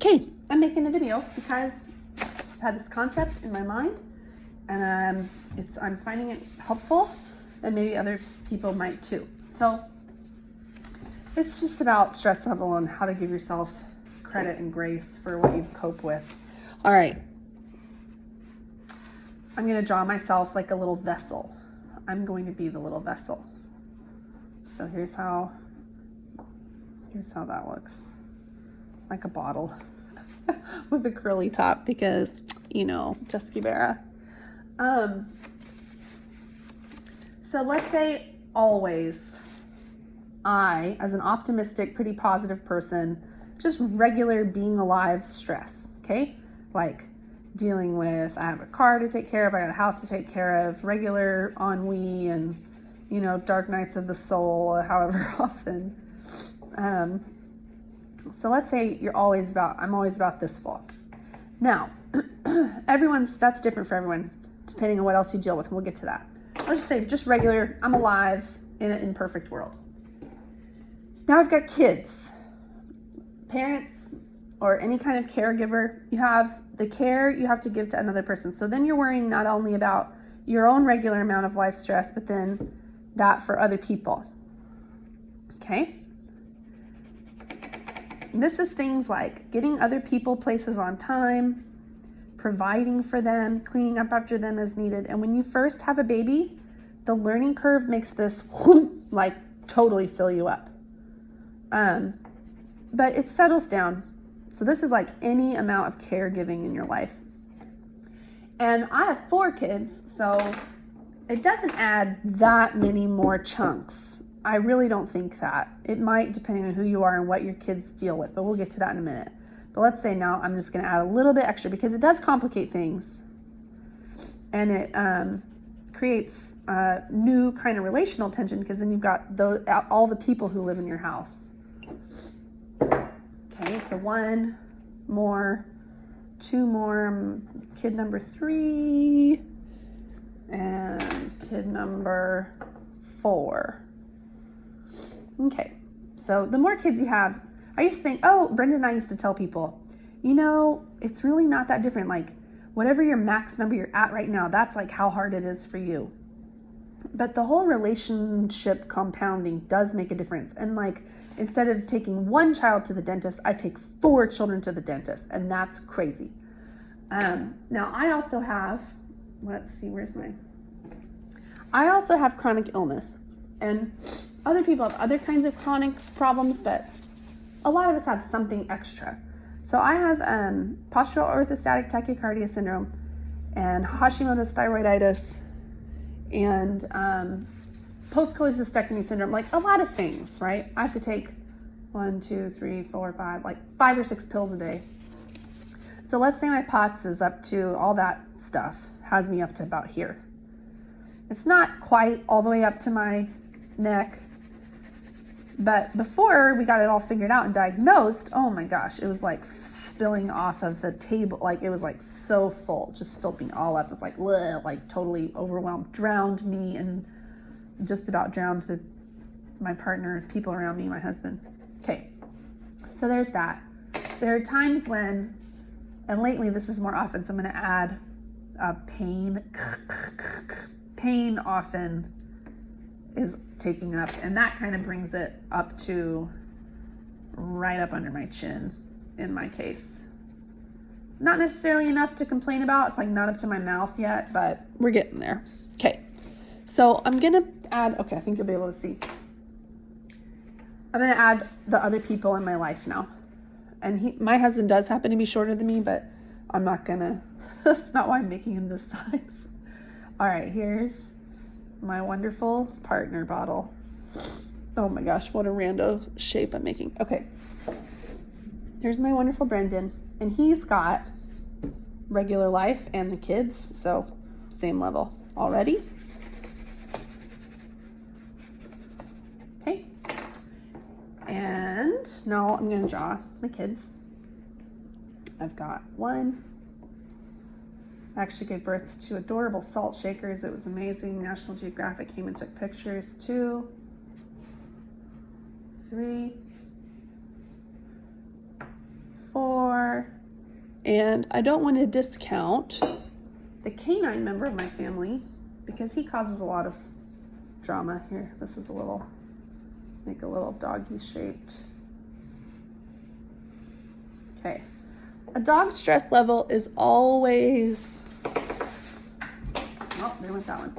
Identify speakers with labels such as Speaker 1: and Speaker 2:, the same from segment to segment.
Speaker 1: Okay, I'm making a video because I've had this concept in my mind, and I'm finding it helpful, and maybe other people might too. So it's just about stress level and how to give yourself credit and grace for what you cope with. All right, I'm going to draw myself like a little vessel. I'm going to be the little vessel. So here's how that looks. Like a bottle with a curly top because, Tusky Vera. So let's say always I, as an optimistic, pretty positive person, just regular being alive stress, okay? Like dealing with, I have a car to take care of, I got a house to take care of, regular ennui and, dark nights of the soul, however often. So let's say I'm always about this full. Now, that's different for everyone, depending on what else you deal with, and we'll get to that. Let's just say just regular, I'm alive in an imperfect world. Now I've got kids, parents, or any kind of caregiver. You have the care you have to give to another person. So then you're worrying not only about your own regular amount of life stress, but then that for other people. Okay? This is things like getting other people places on time, providing for them, cleaning up after them as needed. And when you first have a baby, the learning curve makes this like totally fill you up. But it settles down. So this is like any amount of caregiving in your life. And I have 4 kids, so it doesn't add that many more chunks. I really don't think that. It might, depending on who you are and what your kids deal with, but we'll get to that in a minute. But let's say now I'm just going to add a little bit extra because it does complicate things. And it creates new kind of relational tension because then you've got all the people who live in your house. Okay, so 1 more, 2 more, kid number 3, and kid number 4. Okay, so the more kids you have, I used to think, Brenda and I used to tell people, it's really not that different. Like, whatever your max number you're at right now, that's like how hard it is for you. But the whole relationship compounding does make a difference. And like, instead of taking 1 child to the dentist, I take 4 children to the dentist, and that's crazy. Now, I also have, I also have chronic illness. And other people have other kinds of chronic problems, but a lot of us have something extra. So I have postural orthostatic tachycardia syndrome and Hashimoto's thyroiditis and post-cholecystectomy syndrome, like a lot of things, right? I have to take 1, 2, 3, 4, 5, like 5 or 6 pills a day. So let's say my POTS is up to all that stuff, has me up to about here. It's not quite all the way up to my neck, but before we got it all figured out and diagnosed, oh my gosh, it was like spilling off of the table. Like it was like so full, just filled me all up. It was like, bleh, like totally overwhelmed, drowned me and just about drowned my partner, people around me, my husband. Okay, so there's that. There are times when, and lately this is more often, so I'm going to add pain. Pain often is taking up, and that kind of brings it up to right up under my chin in my case. Not necessarily enough to complain about. It's like not up to my mouth yet, but we're getting there. Okay, so I'm going to add, I think you'll be able to see. I'm going to add the other people in my life now. And my husband does happen to be shorter than me, but I'm not going to, that's not why I'm making him this size. All right, here's my wonderful partner bottle. Oh my gosh, what a rando shape I'm making. Okay, here's my wonderful Brendan, and he's got regular life and the kids, so same level already. Okay, and now I'm gonna draw my kids. I've got 1. I actually gave birth to adorable salt shakers. It was amazing. National Geographic came and took pictures. 2, 3, 4, And I don't want to discount the canine member of my family because he causes a lot of drama. Here, this is make a little doggy shaped. Okay. A dog's stress level is always, oh, there went that one.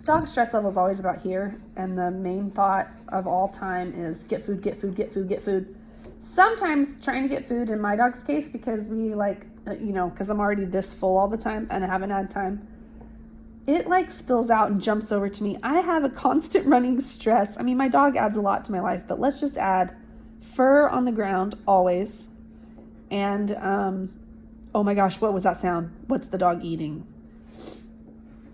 Speaker 1: Dog's stress level is always about here, and the main thought of all time is get food, get food, get food, get food. Sometimes trying to get food in my dog's case, because we because I'm already this full all the time and I haven't had time, it like spills out and jumps over to me. I have a constant running stress. I mean, my dog adds a lot to my life, but let's just add fur on the ground always. And, oh my gosh, what was that sound? What's the dog eating?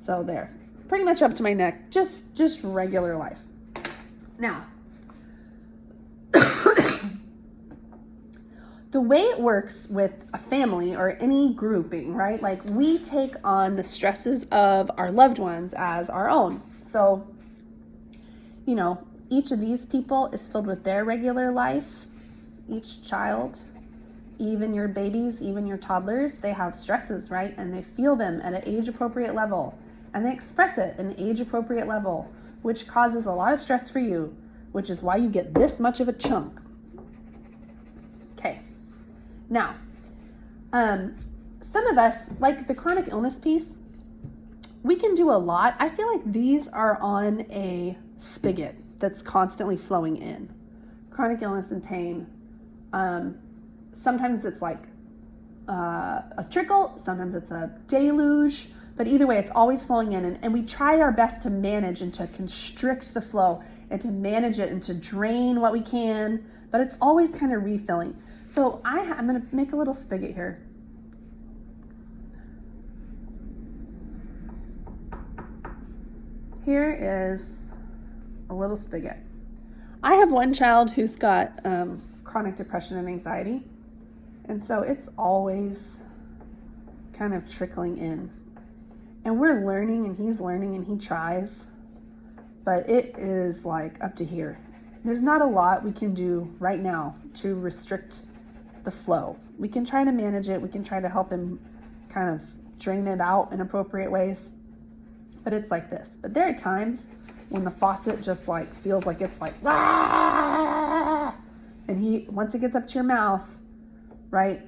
Speaker 1: So there, pretty much up to my neck, just regular life. Now, the way it works with a family or any grouping, right? Like we take on the stresses of our loved ones as our own. So, each of these people is filled with their regular life. Each child, even your babies, even your toddlers, they have stresses, right? And they feel them at an age-appropriate level. And they express it at an age-appropriate level, which causes a lot of stress for you, which is why you get this much of a chunk. Okay. Now, some of us, like the chronic illness piece, we can do a lot. I feel like these are on a spigot that's constantly flowing in. Chronic illness and pain. Sometimes it's like a trickle, sometimes it's a deluge, but either way, it's always flowing in. And we try our best to manage and to constrict the flow and to manage it and to drain what we can, but it's always kind of refilling. So I'm going to make a little spigot here. Here is a little spigot. I have one child who's got chronic depression and anxiety. And so it's always kind of trickling in. And we're learning and he's learning and he tries. But it is like up to here. There's not a lot we can do right now to restrict the flow. We can try to manage it. We can try to help him kind of drain it out in appropriate ways. But it's like this. But there are times when the faucet just like feels like it's like, ah! And once it gets up to your mouth, right,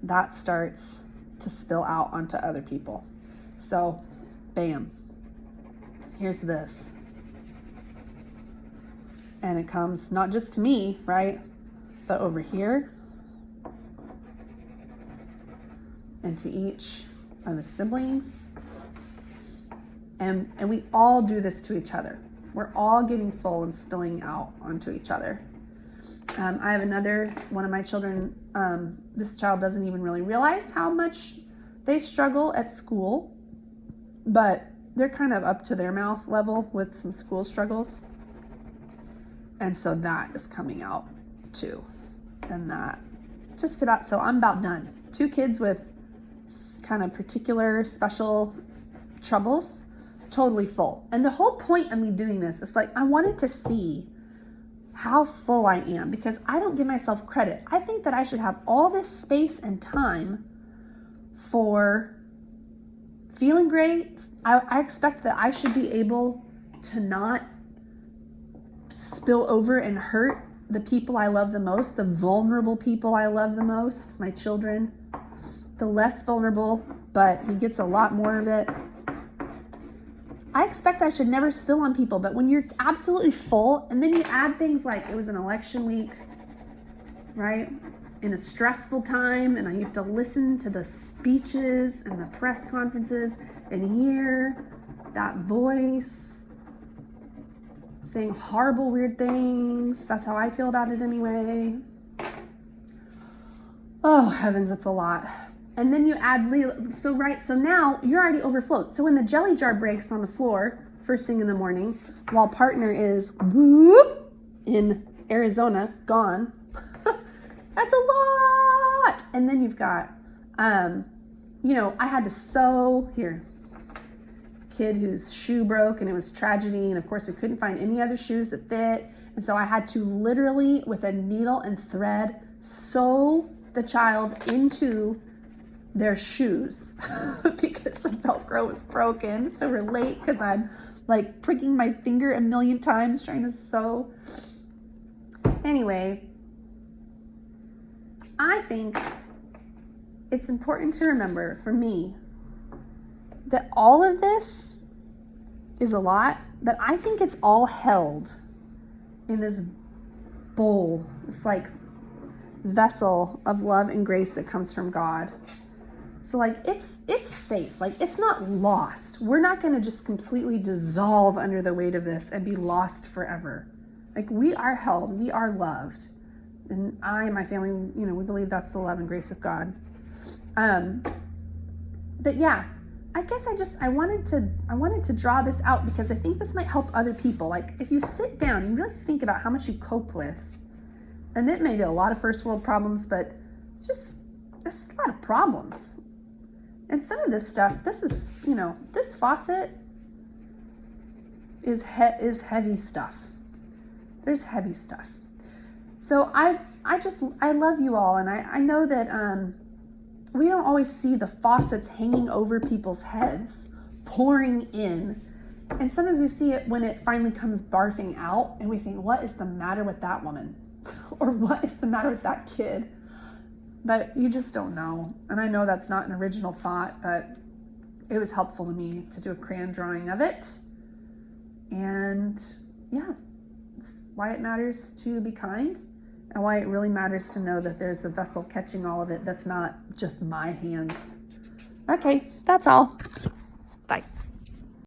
Speaker 1: that starts to spill out onto other people. So, bam, here's this. And it comes not just to me, right, but over here and to each of the siblings. And we all do this to each other. We're all getting full and spilling out onto each other. I have one of my children, this child doesn't even really realize how much they struggle at school, but they're kind of up to their mouth level with some school struggles. And so that is coming out too. And that so I'm about done. 2 kids with kind of particular special troubles, totally full. And the whole point of me doing this is like, I wanted to see how full I am, because I don't give myself credit. I think that I should have all this space and time for feeling great. I expect that I should be able to not spill over and hurt the people I love the most, the vulnerable people I love the most, my children. The less vulnerable, but he gets a lot more of it. I expect I should never spill on people, but when you're absolutely full, and then you add things like it was an election week, right? In a stressful time, and I have to listen to the speeches and the press conferences and hear that voice saying horrible, weird things. That's how I feel about it anyway. Oh, heavens, it's a lot. And then you add, so now you're already overflowed. So when the jelly jar breaks on the floor, first thing in the morning, while partner is whoop, in Arizona, gone, that's a lot. And then you've got, I had to sew here. Kid whose shoe broke and it was tragedy. And of course we couldn't find any other shoes that fit. And so I had to literally with a needle and thread sew the child into their shoes because the Velcro was broken. So we're late because I'm like pricking my finger a million times trying to sew. Anyway, I think it's important to remember for me that all of this is a lot, but I think it's all held in this bowl, this like vessel of love and grace that comes from God. So like it's safe, like it's not lost. We're not going to just completely dissolve under the weight of this and be lost forever. Like we are held, we are loved. And I and my family, you know, we believe that's the love and grace of God. But yeah, I guess I wanted to draw this out because I think this might help other people. Like if you sit down and you really think about how much you cope with, and it may be a lot of first world problems, but just there's a lot of problems. And some of this stuff, this is, you know, this faucet is heavy stuff. There's heavy stuff. So I love you all, and I know that we don't always see the faucets hanging over people's heads, pouring in. And sometimes we see it when it finally comes barfing out, and we think, what is the matter with that woman? Or what is the matter with that kid? But you just don't know. And I know that's not an original thought, but it was helpful to me to do a crayon drawing of it. And yeah, it's why it matters to be kind, and why it really matters to know that there's a vessel catching all of it that's not just my hands. Okay, that's all.